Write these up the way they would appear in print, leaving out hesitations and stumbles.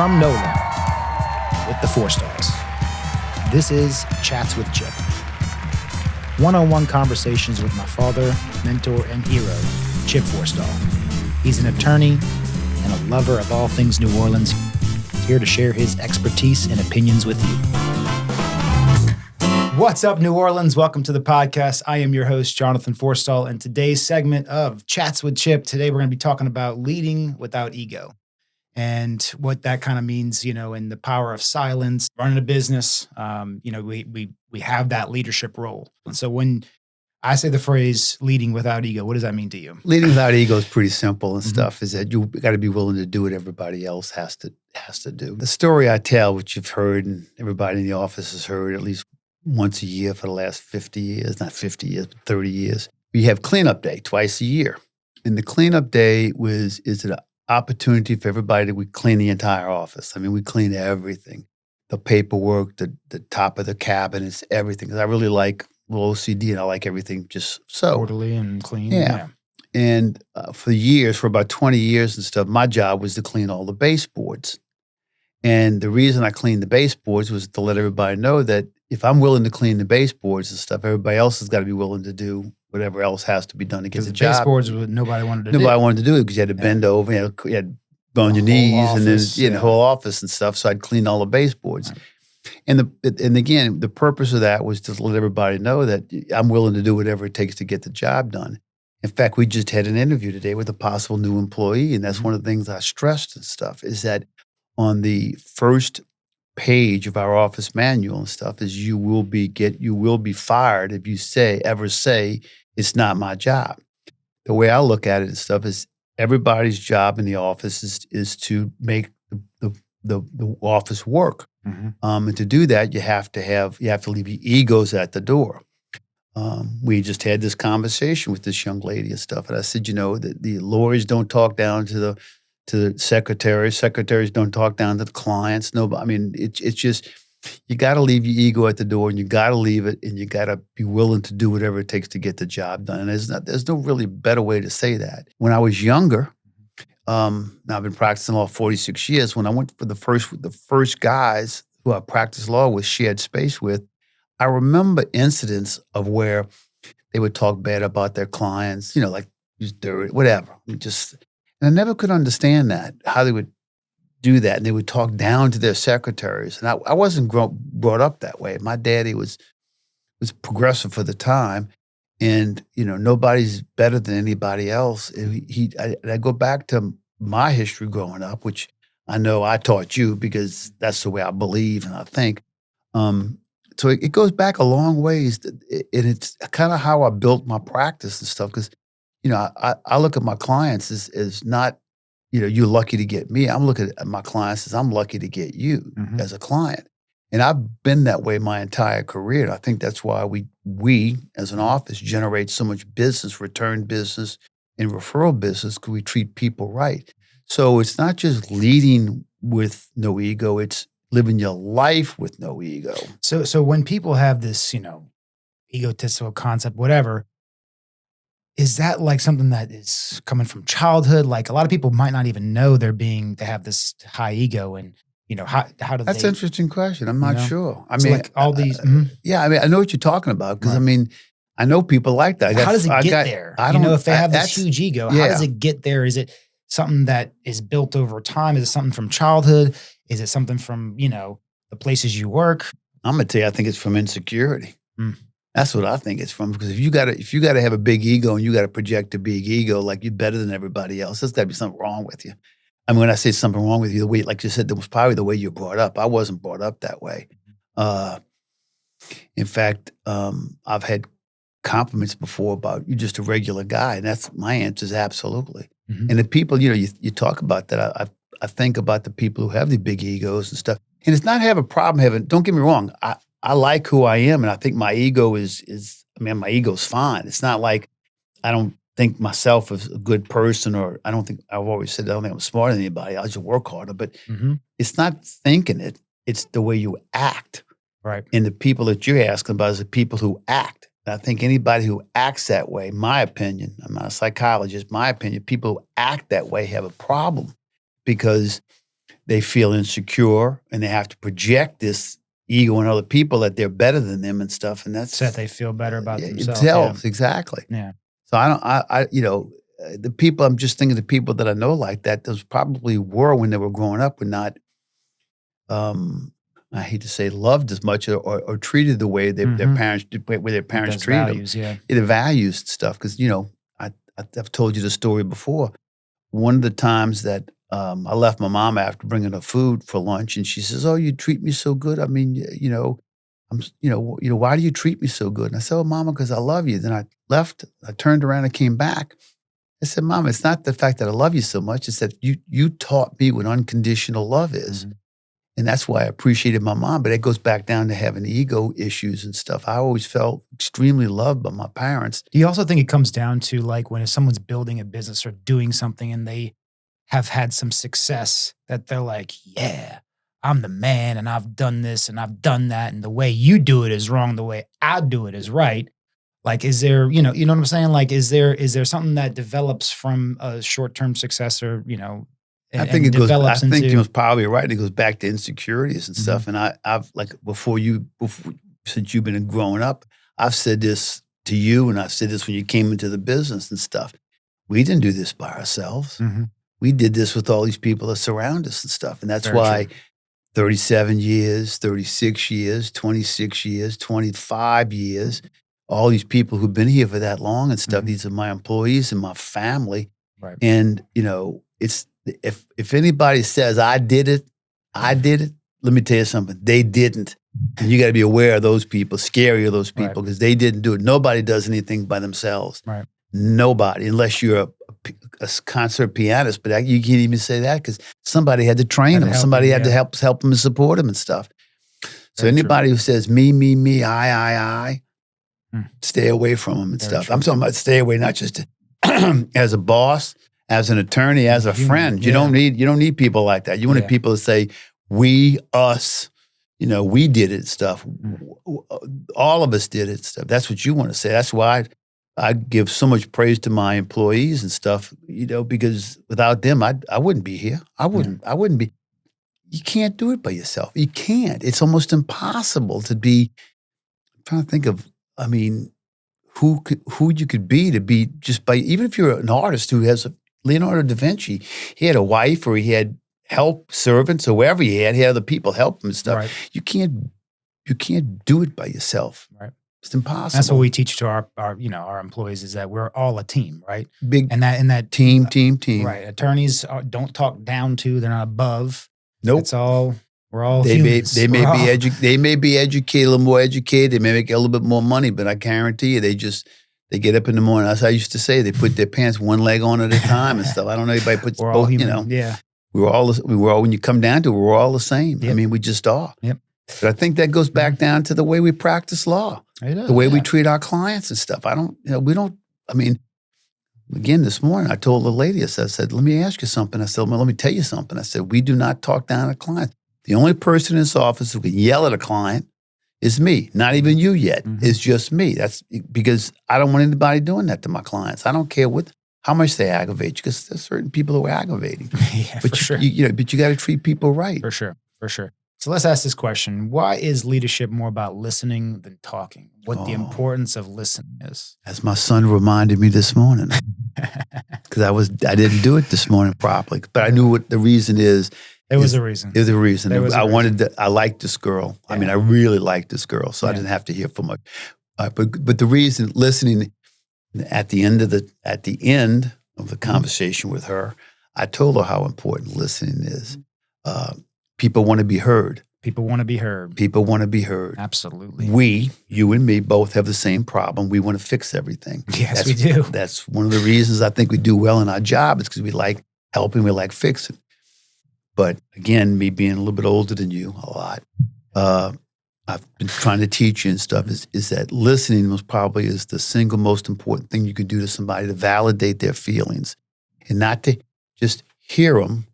From NOLA with the Forstalls. This is Chats with Chip. One-on-one conversations with my father, mentor, and hero, Chip Forstall. He's an attorney and a lover of all things New Orleans, here to share his expertise and opinions with you. What's up, New Orleans? Welcome to the podcast. I am your host, Jonathan Forstall, and today's segment of Chats with Chip, today we're going to be talking about leading without ego and what that kind of means, in the power of silence, running a business. We have that leadership role. And so when I say the phrase leading without ego, what does that mean to you? Leading without ego is pretty simple and stuff, is that you got to be willing to do what everybody else has to do. The story I tell, which you've heard and everybody in the office has heard at least once a year for the last 50 years, not 50 years, but 30 years. We have cleanup day twice a year. And the cleanup day is an opportunity for everybody. We clean the entire office. I mean, we clean everything. The paperwork, the top of the cabinets, everything. Because I really like little OCD and I like everything just so. Orderly and clean. Yeah. And for about 20 years and stuff, my job was to clean all the baseboards. And the reason I cleaned the baseboards was to let everybody know that if I'm willing to clean the baseboards and stuff, everybody else has got to be willing to do whatever else has to be done to get the job. Baseboards, nobody wanted to do. Nobody wanted to do it because you had to bend over, you had to go on your knees, and then the whole office and stuff. So I'd clean all the baseboards. Right. And again, the purpose of that was to let everybody know that I'm willing to do whatever it takes to get the job done. In fact, we just had an interview today with a possible new employee, and that's one of the things I stressed and stuff is that on the first page of our office manual and stuff is you will be fired if you ever say it's not my job. The way I look at it and stuff is everybody's job in the office is to make the office work. And to do that, you have to leave your egos at the door. We just had this conversation with this young lady and stuff, and I said, the lawyers don't talk down to the secretaries don't talk down to the clients. No, I mean, it's just, you got to leave your ego at the door, and you got to leave it, and you got to be willing to do whatever it takes to get the job done. And there's no really better way to say that. When I was younger, now I've been practicing law 46 years. When I went for the first guys who I practiced law with, shared space with, I remember incidents of where they would talk bad about their clients, like dirty, whatever. And I never could understand that, how they would do that. And they would talk down to their secretaries. And I wasn't brought up that way. My daddy was progressive for the time. And, nobody's better than anybody else. I go back to my history growing up, which I know I taught you because that's the way I believe and I think. So it goes back a long ways. And it's kind of how I built my practice and stuff because I look at my clients as not, you're lucky to get me. I'm looking at my clients as I'm lucky to get you as a client. And I've been that way my entire career. And I think that's why we as an office generate so much business, return business and referral business, because we treat people right. So it's not just leading with no ego, it's living your life with no ego. So when people have this, egotistical concept, whatever, is that like something that is coming from childhood? Like a lot of people might not even know they have this high ego, and how do That's an interesting question. I'm not sure. I mean, like all these. Yeah, I mean, I know what you're talking about because I know people like that. How does it get there? If they have this huge ego, how does it get there? Is it something that is built over time? Is it something from childhood? Is it something from the places you work? I'm gonna tell you, I think it's from insecurity. That's what I think it's from. Because if you gotta have a big ego and you gotta project a big ego like you're better than everybody else, there's gotta be something wrong with you. I mean, when I say something wrong with you, the way, like you said, that was probably the way you were brought up. I wasn't brought up that way. In fact, I've had compliments before about you're just a regular guy, and that's my answer is absolutely. And the people, you talk about that. I think about the people who have the big egos and stuff, and it's not have a problem having. Don't get me wrong. I like who I am, and I think my ego my ego's fine. It's not like I don't think myself as a good person, or I've always said I don't think I'm smarter than anybody. I just work harder, but it's not thinking it. It's the way you act. Right. And the people that you're asking about is the people who act. And I think anybody who acts that way, my opinion, I'm not a psychologist, my opinion, people who act that way have a problem because they feel insecure and they have to project this ego on other people that they're better than them and stuff. And that's So that they feel better about themselves. themselves. Exactly. Yeah. So the people, I'm just thinking the people that I know like that, those probably were when they were growing up, were not, I hate to say loved as much or treated the way their parents did, where their parents Those treated values, them. Yeah, the values and stuff. Because, I've told you the story before. One of the times that I left my mom after bringing her food for lunch, and she says, "Oh, you treat me so good. I mean, why do you treat me so good?" And I said, "Oh, Mama, because I love you." Then I left. I turned around and came back. I said, "Mama, it's not the fact that I love you so much. It's that you taught me what unconditional love is." Mhm. And that's why I appreciated my mom. But it goes back down to having ego issues and stuff. I always felt extremely loved by my parents. Do you also think it comes down to like when if someone's building a business or doing something and they have had some success that they're like, yeah, I'm the man and I've done this and I've done that. And the way you do it is wrong. The way I do it is right. Like, is there, you know what I'm saying? Like, is there something that develops from a short-term success or, I think it goes. I think into, you was probably right. It goes back to insecurities and Mhm. stuff. And I've like since you've been growing up, I've said this to you, and I've said this when you came into the business and stuff. We didn't do this by ourselves. Mhm. We did this with all these people that surround us and stuff. And that's Very why true. 37 years, 36 years, 26 years, 25 years, all these people who've been here for that long and stuff. Mhm. These are my employees and my family. Right. And, it's if anybody says I did it, let me tell you something. They didn't. And you got to be aware of those people, scary of those Right. people, because they didn't do it. Nobody does anything by themselves. Right. Nobody, unless you're a concert pianist. But you can't even say that because somebody had to train Had to them. help Somebody you, had to yeah. help them and support them and stuff. So Very true. anybody who says me, I, Hmm. stay away from them and Very stuff. true. I'm talking about stay away, not just as a boss, as an attorney, as a Human, friend. yeah. You don't need people like that. You want Yeah. people to say we, us, we did it stuff. All of us did it stuff. That's what you want to say. That's why I give so much praise to my employees and stuff, because without them, I wouldn't be here. I wouldn't be. You can't do it by yourself. You can't. It's almost impossible to be. I'm trying to think of, who you could be to be just by, even if you're an artist who has Leonardo da Vinci, he had a wife or he had help servants or wherever he had other people help him and stuff. Right. You can't do it by yourself. Right. It's impossible. That's what we teach to our employees is that we're all a team, right? Big And that team. right. Attorneys don't talk down to, they're not above. Nope. It's all, we're all They humans. may be educated, a little more educated. They may make a little bit more money, but I guarantee you, they get up in the morning. As I used to say, they put their pants one leg on at a time and stuff. I don't know if anybody puts We're all both. human. Yeah. We were all. When you come down to it, we're all the same. Yep. We just are. Yep. But I think that goes back down to the way we practice law, It does, the way we yeah. treat our clients and stuff. We don't. Again, this morning I told the lady, I said, let me ask you something. I said, well, let me tell you something. I said, we do not talk down to clients. The only person in this office who can yell at a client is me. Not even you yet. Mhm. It's just me. That's because I don't want anybody doing that to my clients. I don't care how much they aggravate you, because there's certain people who are aggravating. Yeah, But for sure. But you got to treat people right. For sure. For sure. So let's ask this question. Why is leadership more about listening than talking? What the Oh. importance of listening is? As my son reminded me this morning, because I didn't do it this morning properly, but I knew what the reason is. There was a reason. There's a reason. There was a I reason. wanted to. I liked this girl. I Yeah. I really liked this girl, so I Yeah. didn't have to hear from her. But the reason listening at the end of the conversation with her, I told her how important listening is. People want to be heard. People want to be heard. People want to be heard. Absolutely. You and me both have the same problem. We want to fix everything. Yes, we do. That's one of the reasons I think we do well in our job. It's because we like helping, we like fixing. But again, me being a little bit older than you, a lot, I've been trying to teach you and stuff, is that listening is the single most important thing you can do to somebody to validate their feelings. And not to just hear them,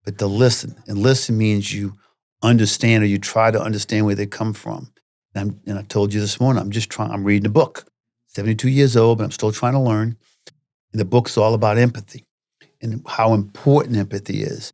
but to listen. And listen means you understand, or you try to understand where they come from. And I told you this morning, I'm reading a book. 72 years old, but I'm still trying to learn. And the book's all about empathy and how important empathy is.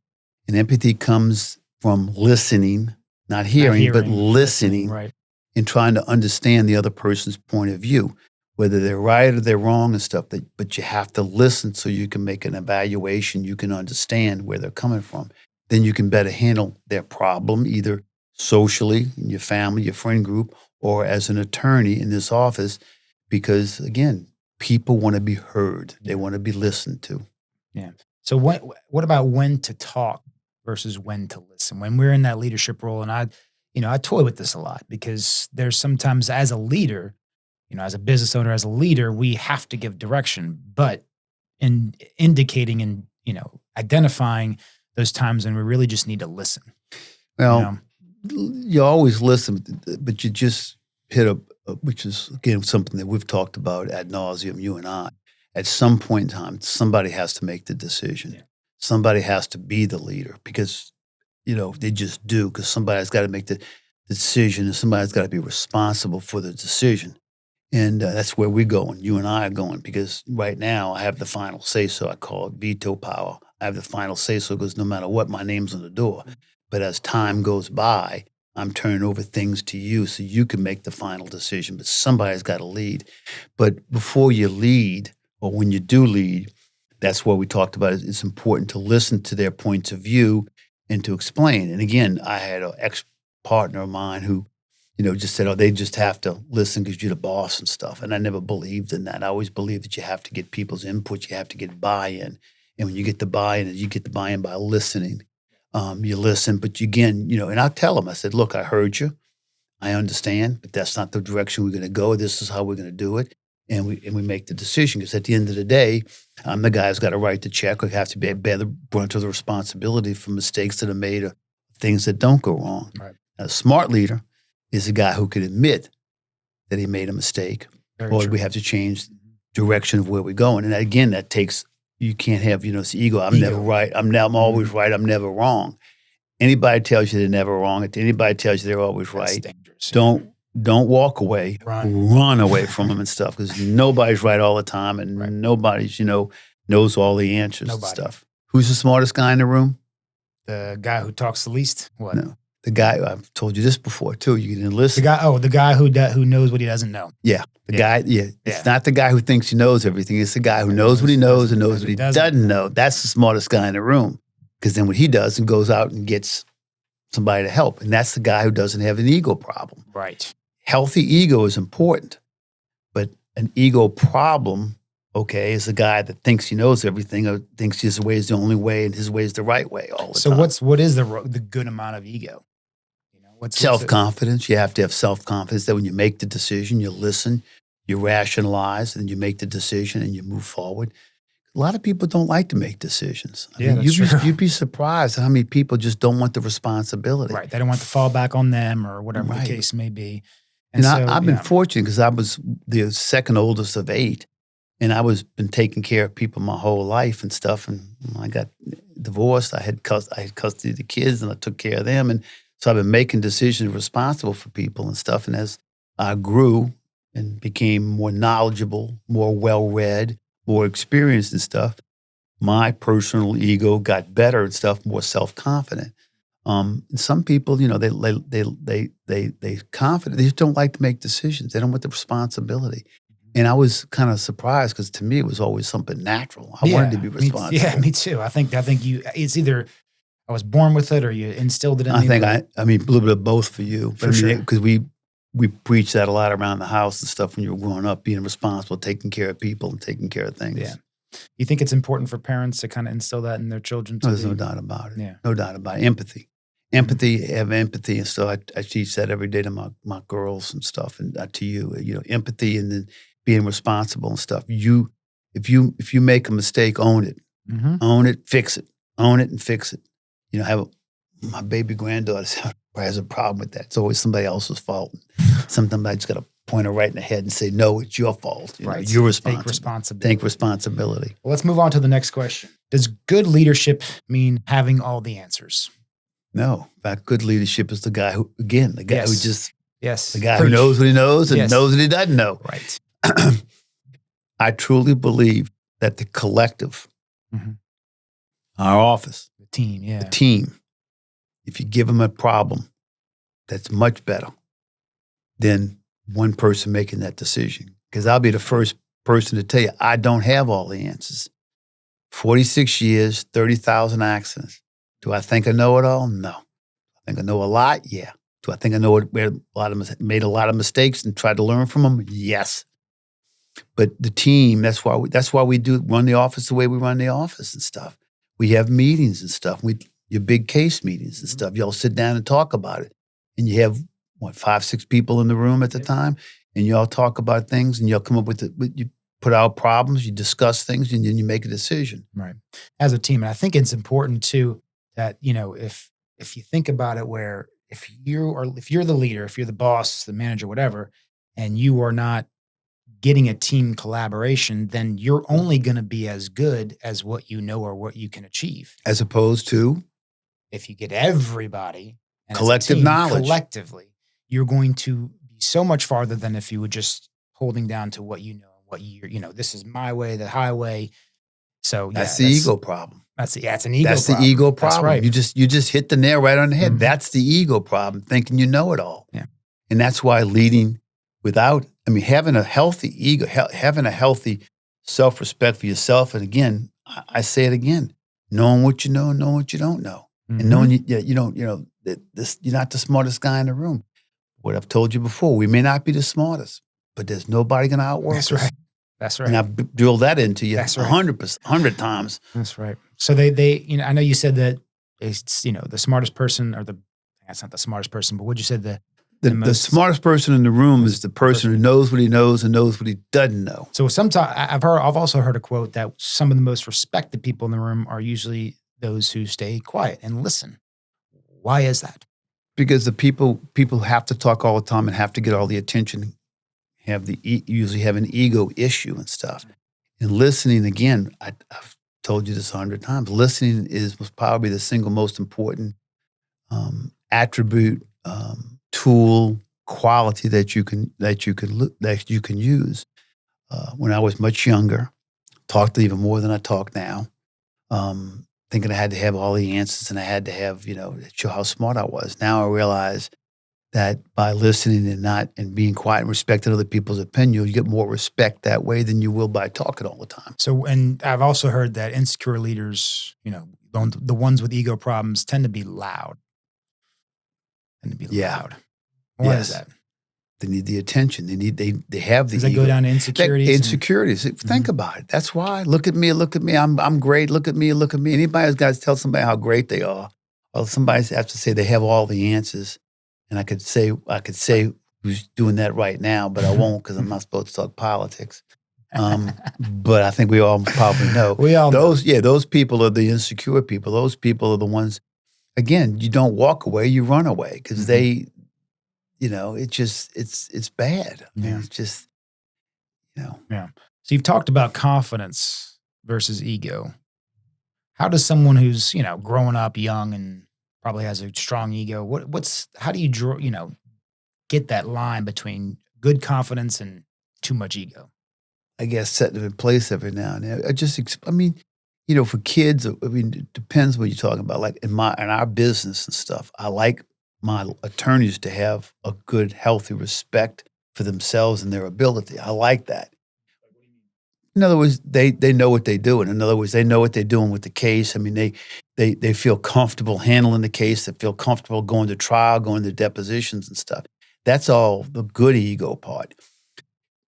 And empathy comes from listening, not hearing, but listening, right? and trying to understand the other person's point of view, whether they're right or they're wrong and stuff. But you have to listen so you can make an evaluation. You can understand where they're coming from. Then you can better handle their problem, either socially, in your family, your friend group, or as an attorney in this office, because again, people want to be heard. They want to be listened to. Yeah. So what about when to talk versus when to listen? When we're in that leadership role, and I toy with this a lot because there's sometimes as a leader, as a business owner, as a leader, we have to give direction, but in indicating and, identifying those times when we really just need to listen. Well, you always listen, but you just hit which is, again, something that we've talked about ad nauseum, you and I. At some point in time, somebody has to make the decision. Yeah. Somebody has to be the leader because, they just do, because somebody's got to make the decision and somebody's got to be responsible for the decision. And that's where we're going. You and I are going, because right now I have the final say so. I call it veto power. I have the final say so because no matter what, my name's on the door. But as time goes by, I'm turning over things to you so you can make the final decision. But somebody's got to lead. But before you lead, or when you do lead, that's what we talked about. It's important to listen to their points of view and to explain. And again, I had an ex-partner of mine who, just said, they just have to listen because you're the boss and stuff. And I never believed in that. I always believed that you have to get people's input. You have to get buy-in. And when you get the buy-in, you get the buy-in by listening. You listen, but again, and I tell them, I said, look, I heard you. I understand, but that's not the direction we're going to go. This is how we're going to do it. And we make the decision, because at the end of the day, I'm the guy who's got to write the check or have to bear the brunt of the responsibility for mistakes that are made or things that don't go wrong. Right. A smart leader is a guy who can admit that he made a mistake, or we have to change direction of where we're going. And again, that takes, you can't have, this ego. I'm never right. I'm always right. I'm never wrong. Anybody tells you they're never wrong. If anybody tells you they're always right, dangerous. Don't walk away. Run away from them and stuff, because nobody's right all the time, and nobody's, knows all the answers and stuff. Who's the smartest guy in the room? The guy who talks the least? What? No. The guy, I've told you this before too, you can enlist. The guy who knows what he doesn't know. Yeah. Guy, It's not the guy who thinks he knows everything. It's the guy who knows what he knows and knows what he doesn't know. That's the smartest guy in the room. Because then what he does and goes out and gets somebody to help. And that's the guy who doesn't have an ego problem. Right. Healthy ego is important. But an ego problem, is the guy that thinks he knows everything or thinks his way is the only way and his way is the right way all the time. So what is the good amount of ego? Self-confidence. You have to have self-confidence that when you make the decision, you listen, you rationalize, and you make the decision and you move forward. A lot of people don't like to make decisions. You'd be surprised how many people just don't want the responsibility. Right. They don't want to fall back on them or whatever the case may be. And I've been fortunate because I was the second oldest of 8. And I been taking care of people my whole life and stuff. And when I got divorced, I had custody of the kids and I took care of them. And so I've been making decisions responsible for people and stuff. And as I grew and became more knowledgeable, more well-read, more experienced and stuff, my personal ego got better and stuff, more self-confident. Some people, they confident. They just don't like to make decisions. They don't want the responsibility. And I was kind of surprised because to me it was always something natural. I wanted to be responsible. Me too. I think it's either I was born with it or you instilled it in me. I mean, a little bit of both for you. For sure. Because we preach that a lot around the house and stuff when you were growing up, being responsible, taking care of people and taking care of things. Yeah. You think it's important for parents to kind of instill that in their children? There's no doubt about it. Yeah. No doubt about it. Empathy. Have empathy and stuff. I teach that every day to my girls and stuff, and to you, empathy and then being responsible and stuff. If you make a mistake, own it. Mm-hmm. Own it, fix it. Own it and fix it. My baby granddaughter has a problem with that. It's always somebody else's fault. Sometimes I just got to point her right in the head and say, no, it's your fault. You're responsible. Take responsibility. Well, let's move on to the next question. Does good leadership mean having all the answers? No. In fact, good leadership is the guy who knows what he knows and knows what he doesn't know. Right. I truly believe that the collective, our office, Team, a yeah. team, if you give them a problem, that's much better than one person making that decision. Because I'll be the first person to tell you, I don't have all the answers. 46 years, 30,000 accidents. Do I think I know it all? No. I think I know a lot? Yeah. Do I think I know made a lot of mistakes and tried to learn from them? Yes. But the team, that's why we do run the office the way we run the office and stuff. We have meetings and stuff. Your big case meetings and stuff. Y'all sit down and talk about it. And you have, 5, 6 people in the room at the time, and y'all talk about things, and y'all come up you put out problems, you discuss things, and then you make a decision. Right. As a team. And I think it's important too that, if you think about it, where if you're the leader, if you're the boss, the manager, whatever, and you are not getting a team collaboration, then you're only going to be as good as what you know or what you can achieve. As opposed to if you get everybody and collective knowledge, collectively, you're going to be so much farther than if you were just holding down to what you know, this is my way, the highway. So that's the ego problem. It's an ego That's problem. the ego problem. That's right. You just hit the nail right on the head. Mm-hmm. That's the ego problem, thinking you know it all. Yeah. And that's why leading having a healthy ego, having a healthy self-respect for yourself. And again, I say it again, knowing what you know and knowing what you don't know. Mm-hmm. And knowing you don't, you're not the smartest guy in the room. What I've told you before, we may not be the smartest, but there's nobody going to outwork us. Right. That's right. And I've drilled that into you 100 times. That's right. So they, I know you said that it's, the smartest person that's not the smartest person, but what you said the smartest person in the room is the person who knows what he knows and knows what he doesn't know. So sometimes I've also heard a quote that some of the most respected people in the room are usually those who stay quiet and listen. Why is that? Because the people have to talk all the time and have to get all the attention, usually have an ego issue and stuff. And listening, again, I've told you this 100 times, listening was probably the single most important attribute, tool, quality that you can use. When I was much younger, talked even more than I talk now, thinking I had to have all the answers and I had to have, show how smart I was. Now I realize that by listening and being quiet and respecting other people's opinion, you get more respect that way than you will by talking all the time. So, and I've also heard that insecure leaders, the ones with ego problems tend to be loud. Loud. Why is that? They need the attention. They have the ego. Does that go down to insecurities? Insecurities. Think about it. That's why. Look at me. I'm great. Look at me. Anybody who's got to tell somebody how great they are, or somebody has to say they have all the answers. And I could say who's doing that right now, but I won't because I'm not supposed to talk politics. But I think we all probably know. We all know. Those people are the insecure people. Those people are the ones, again, you don't walk away, you run away because they, it's bad. I mean, it's just, Yeah. So you've talked about confidence versus ego. How does someone who's, growing up young and probably has a strong ego, how do you draw, get that line between good confidence and too much ego? I guess set them in place every now and then. For kids, it depends what you're talking about. Like in our business and stuff, I like my attorneys to have a good, healthy respect for themselves and their ability. I like that. In other words, they know what they're doing. In other words, they know what they're doing with the case. I mean, they feel comfortable handling the case. They feel comfortable going to trial, going to depositions and stuff. That's all the good ego part.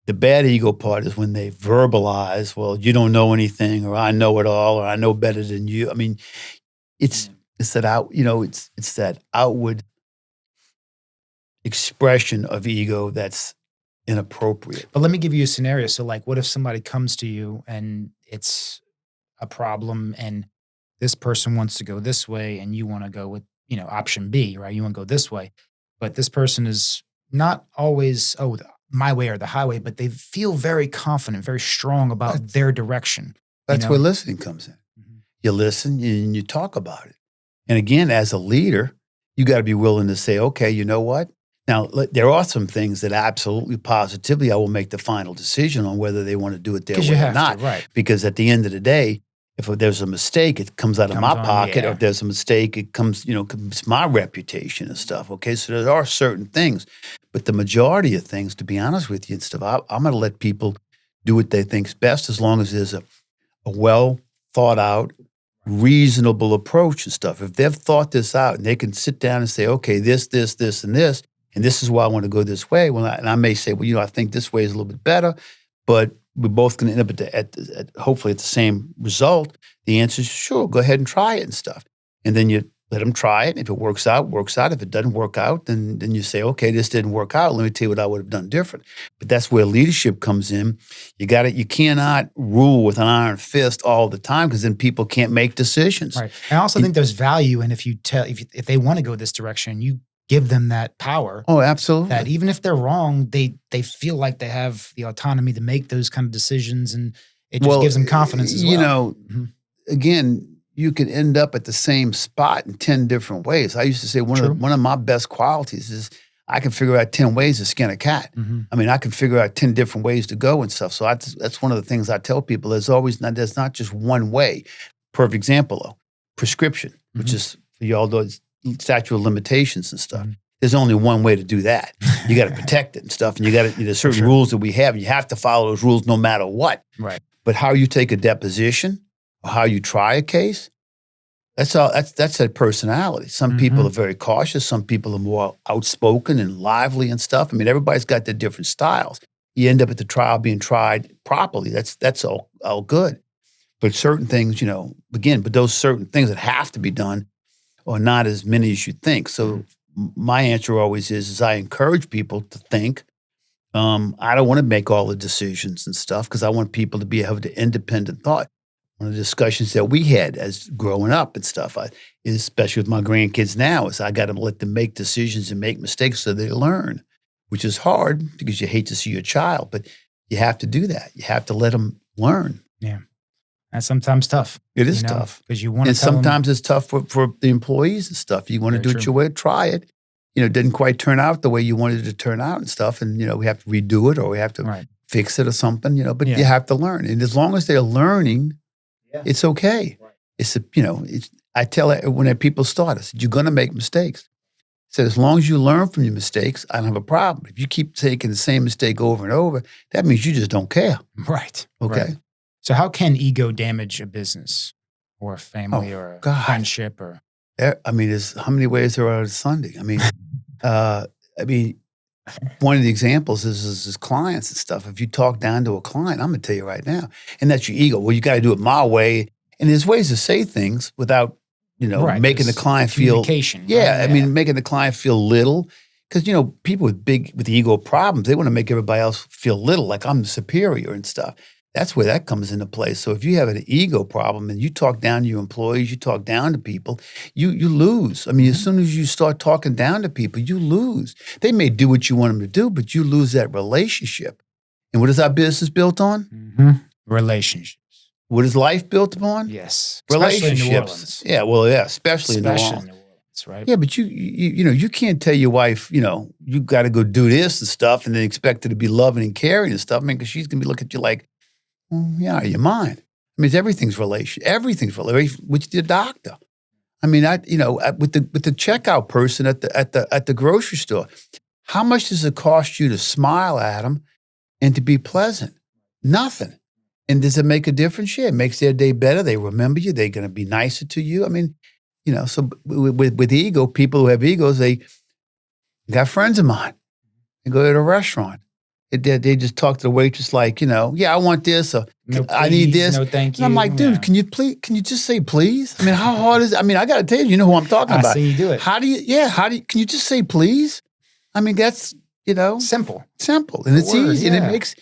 The bad ego part is when they verbalize, well, you don't know anything, or I know it all, or I know better than you. I mean, it's that outward expression of ego that's inappropriate. But let me give you a scenario. So like, what if somebody comes to you and it's a problem and this person wants to go this way and you want to go with, option B, right? You want to go this way, but this person is not always, my way or the highway, but they feel very confident, very strong about their direction. That's where listening comes in. Mm-hmm. You listen and you talk about it. And again, as a leader, you got to be willing to say, okay, you know what? Now, there are some things that absolutely positively I will make the final decision on whether they want to do it their way or not. Right. Because at the end of the day, If there's a mistake, it comes out of Comes my on, pocket, or yeah. if there's a mistake, it comes, it's my reputation and stuff. Okay, so there are certain things, but the majority of things, to be honest with you and stuff, I'm going to let people do what they think's best, as long as there's a well thought out, reasonable approach and stuff. If they've thought this out and they can sit down and say, okay, this, and this is why I want to go this way. Well, and I may say, well, I think this way is a little bit better, but we're both going to end up at hopefully at the same result. The answer is sure, go ahead and try it and stuff. And then you let them try it. If it works out, works out. If it doesn't work out, then you say, okay, this didn't work out. Let me tell you what I would have done different. But that's where leadership comes in. You cannot rule with an iron fist all the time, because then people can't make decisions. Right. And I also think there's value in if they want to go this direction, you give them that power. Oh, absolutely. That even if they're wrong, they feel like they have the autonomy to make those kind of decisions, and it just gives them confidence as well. Again, you can end up at the same spot in 10 different ways. I used to say one of my best qualities is I can figure out 10 ways to skin a cat. I mean, I can figure out 10 different ways to go and stuff. So that's one of the things I tell people. There's not just one way. Perfect example, though, prescription, which is, for y'all, those statute of limitations and stuff. There's only one way to do that. You got to protect it and stuff, and there's certain rules that we have, and you have to follow those rules no matter what. Right. But how you take a deposition, or how you try a case, that's that personality. Some people are very cautious. Some people are more outspoken and lively and stuff. I mean, everybody's got their different styles. You end up at the trial being tried properly. That's all good. But certain things, but those certain things that have to be done are not as many as you think. So my answer always is I encourage people to think. I don't want to make all the decisions and stuff, because I want people to have the independent thought. One of the discussions that we had as growing up and stuff, especially with my grandkids now, is I got to let them make decisions and make mistakes so they learn, which is hard because you hate to see your child, but you have to do that. You have to let them learn. Yeah. That's sometimes tough. It is tough. Because you want to And sometimes it's tough for the employees and stuff. You want to do it your way, try it. It didn't quite turn out the way you wanted it to turn out and stuff. And, we have to redo it, or we have to fix it or something, but you have to learn. And as long as they're learning, it's okay. Right. I tell it when people start, I said, you're going to make mistakes. I said, as long as you learn from your mistakes, I don't have a problem. If you keep taking the same mistake over and over, that means you just don't care. Right. Okay. Right. So how can ego damage a business or a family or a friendship? Or there's how many ways there are on Sunday? One of the examples is clients and stuff. If you talk down to a client, I'm going to tell you right now, and that's your ego. Well, you got to do it my way. And there's ways to say things without, making the client feel. Communication. Making the client feel little. Because, people with ego problems, they want to make everybody else feel little, like I'm the superior and stuff. That's where that comes into play. So if you have an ego problem and you talk down to your employees, you talk down to people, you lose. As soon as you start talking down to people, you lose. They may do what you want them to do, but you lose that relationship. And what is our business built on? Relationships. What is life built upon? Yes. Relationships. Especially in New Orleans. Yeah, well, yeah, especially in New Orleans. Right? Yeah, but you can't tell your wife, you got to go do this and stuff, and then expect her to be loving and caring and stuff. Because she's gonna be looking at you like, your mind. Everything's relation. Everything's relation with the doctor. With the checkout person at the grocery store. How much does it cost you to smile at them and to be pleasant? Nothing. And does it make a difference? Yeah, it makes their day better. They remember you. They're going to be nicer to you. So with ego, people who have egos, they got friends of mine. They go to a restaurant. They just talk to the waitress like, I want this, or I need this. No, thank you. And I'm like, dude, can you just say please? How hard is it? I got to tell you, you know who I'm talking about. I see you do it. Can you just say please? That's, simple. Simple. And it's easy. And it makes,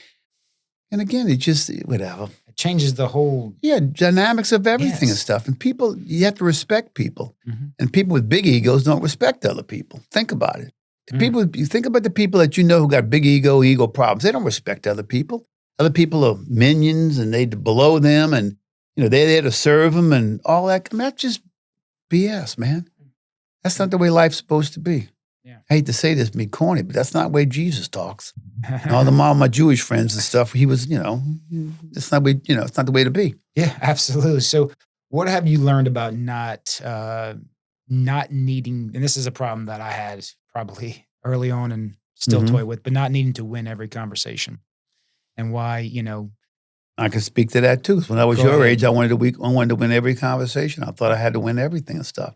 and again, it just, whatever. It changes the whole. Dynamics of everything and stuff. And people, you have to respect people. And people with big egos don't respect other people. Think about it. You think about the people that who got big ego problems. They don't respect other people. Other people are minions, and they're below them, and they're there to serve them and all that. That's just BS, man. That's not the way life's supposed to be. Yeah. I hate to say this, be corny, but that's not the way Jesus talks. And all my Jewish friends and stuff, he was, it's not way, it's not the way to be. Yeah, absolutely. So what have you learned about not needing, and this is a problem that I had probably early on and still Mhm. toy with, but not needing to win every conversation and why, I can speak to that too. When I was Go your ahead. age, I wanted to win every conversation. I thought I had to win everything and stuff.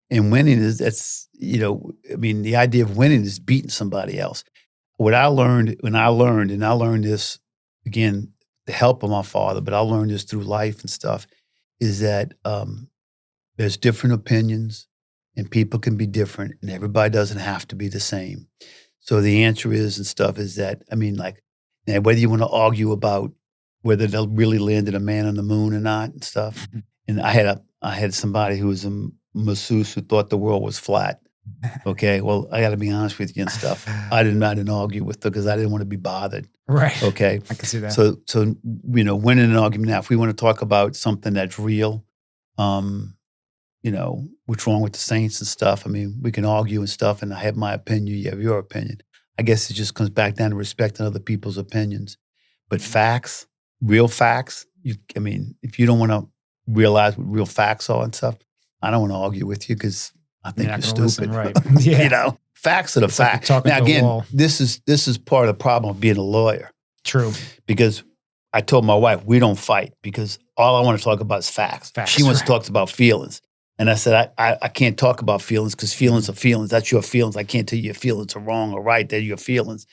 And winning the idea of winning is beating somebody else. What I learned and I learned this again, the help of my father, but I learned this through life and stuff, is that there's different opinions and people can be different and everybody doesn't have to be the same. So the answer is and stuff is that, now whether you want to argue about whether they really landed a man on the moon or not and stuff. Mhm. And I had somebody who was a masseuse who thought the world was flat. Okay, well, I got to be honest with you and stuff. I didn't argue with her because I didn't want to be bothered. Right. Okay, I can see that. so winning an argument. Now, if we want to talk about something that's real, what's wrong with the saints and stuff. I mean, we can argue and stuff, and I have my opinion. You have your opinion. I guess it just comes back down to respecting other people's opinions. But facts, real facts. If you don't want to realize what real facts are and stuff, I don't want to argue with you because I think You're you're not stupid. gonna listen, right. Yeah. Facts are the It's like you're facts. talking Now to a again, wall. this is part of the problem of being a lawyer True. because I told my wife we don't fight because all I want to talk about is facts. Facts, She wants right. to talk about feelings. And I said, I can't talk about feelings because feelings are feelings. That's your feelings. I can't tell you your feelings are wrong or right. They're your feelings.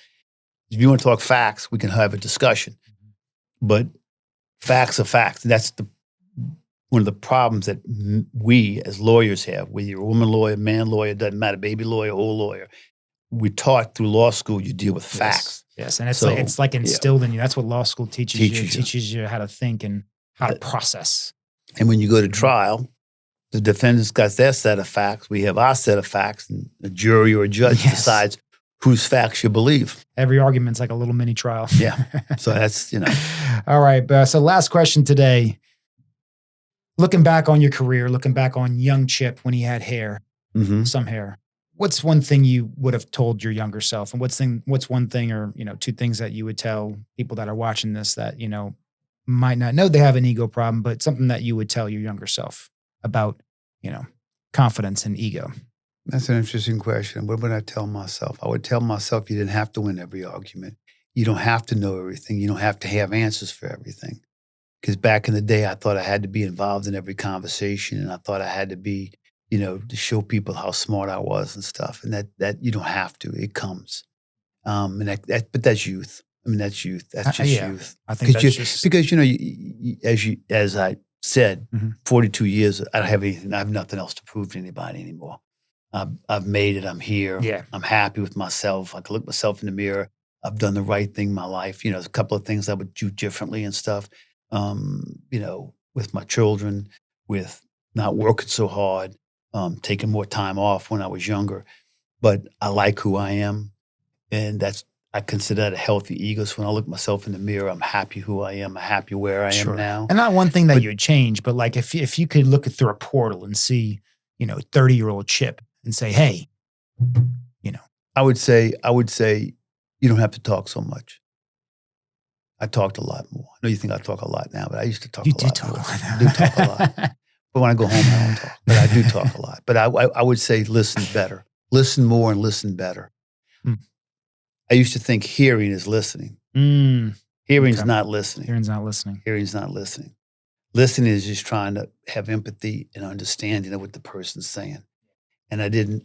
If you want to talk facts, we can have a discussion. But facts are facts. That's one of the problems that we as lawyers have. Whether you're a woman lawyer, man lawyer, doesn't matter, baby lawyer, old lawyer. We're taught through law school you deal with facts. Yes. And So, it's like instilled in you. That's what law school teaches you. It Teaches you. teaches you how to think and how to process. And when you go to Mhm. trial, the defendant's got their set of facts. We have our set of facts, and a jury or a judge Yes. decides whose facts you believe. Every argument's like a little mini trial. Yeah. So that's, All right. So last question today. Looking back on your career, looking back on young Chip when he had hair, mhm. some hair, what's one thing you would have told your younger self? And what's one thing or, two things that you would tell people that are watching this that, might not know they have an ego problem, but something that you would tell your younger self about, confidence and ego? That's an interesting question. What would I tell myself? I would tell myself you didn't have to win every argument. You don't have to know everything. You don't have to have answers for everything. Because back in the day, I thought I had to be involved in every conversation, and I thought I had to be, to show people how smart I was and stuff. And that you don't have to. It comes. But that's youth. That's youth. That's just Yeah. youth. I think that's Because as I said, Mhm. 42 years, I don't have anything. I have nothing else to prove to anybody anymore. I've made it. I'm here. Yeah. I'm happy with myself. I can look myself in the mirror. I've done the right thing in my life. There's a couple of things I would do differently and stuff. With my children, with not working so hard, taking more time off when I was younger. But I like who I am, and I consider that a healthy ego. So when I look myself in the mirror, I'm happy who I am. I'm happy where I am now. And not one thing that But- you would change, but like if you could look through a portal and see, 30-year-old Chip and say, hey, I would say you don't have to talk so much. I talked a lot more. I know you think I talk a lot now, but I used to talk you a do lot talk more. a lot. I do talk a lot. But when I go home, I don't talk. But I do talk a lot. But I would say listen better. Listen more and listen better. Mm. I used to think hearing is listening. Hearing's Okay. not listening. Hearing's not listening. Hearing's not listening. Listening is just trying to have empathy and understanding of what the person's saying. And I didn't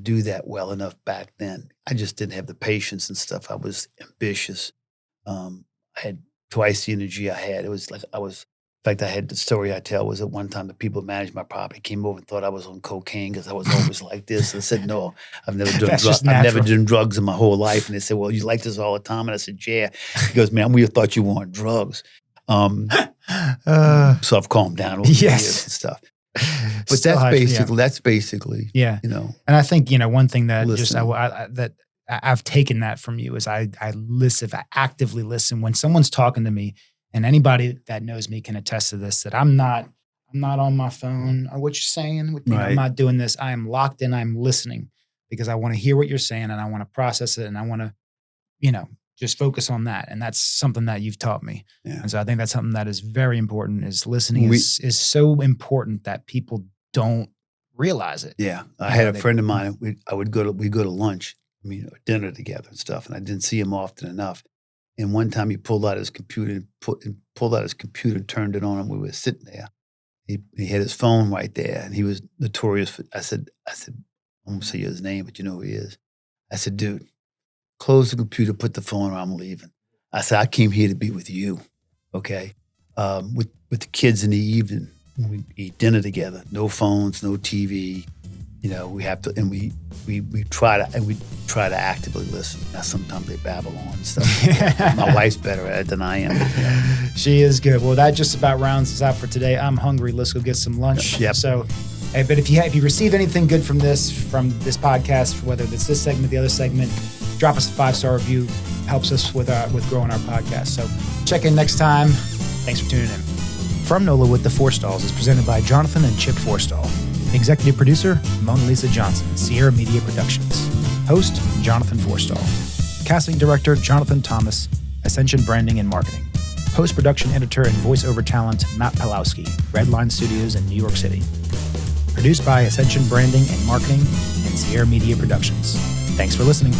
do that well enough back then. I just didn't have the patience and stuff. I was ambitious. I had twice the energy I had. It was like in fact, I had the story I tell was at one time the people who managed my property came over and thought I was on cocaine because I was always like this. And I said, no, I've never done That's drugs. just I've never natural. done drugs in my whole life. And they said, well, you like this all the time? And I said, yeah. He goes, man, we thought you were on drugs. So I've calmed down over the Yes. years and stuff. But Still high- that's basically, yeah. And I think, one thing that Listening. I've taken that from you is I listen, I actively listen when someone's talking to me, and anybody that knows me can attest to this, that I'm not on my phone or what you're saying. I'm Right. not doing this. I am locked in. I'm listening. because I want to hear what you're saying and I want to process it and I want to, you know, just focus on that. And that's something that you've taught me. Yeah. And so I think that's something that is very important. Is listening We- is so important that people don't realize it. Yeah. I had a friend of mine, we'd go to lunch, or dinner together and stuff, and I didn't see him often enough. And one time he pulled out his computer and turned it on, and we were sitting there. He had his phone right there, and he was notorious for, I said, I won't say his name, but you know who he is. I said, dude, close the computer, put the phone on, I'm leaving. I said, I came here to be with you, okay? With the kids in the evening, we eat dinner together, no phones, no TV. You know, we have to, and we try to actively listen. Now sometimes they babble on and stuff. My wife's better at it than I am. But, yeah. She is good. Well, that just about rounds us out for today. I'm hungry. Let's go get some lunch. Yep. So, but if you received anything good from this podcast, whether it's this segment, the other segment, drop us a 5-star review. Helps us with growing our podcast. So check in next time. Thanks for tuning in. From NOLA with the Forstalls is presented by Jonathan and Chip Forstall. Executive producer, Mona Lisa Johnson, Sierra Media Productions. Host, Jonathan Forstall. Casting director, Jonathan Thomas, Ascension Branding and Marketing. Post-production editor and voiceover talent, Matt Palowski, Redline Studios in New York City. Produced by Ascension Branding and Marketing and Sierra Media Productions. Thanks for listening.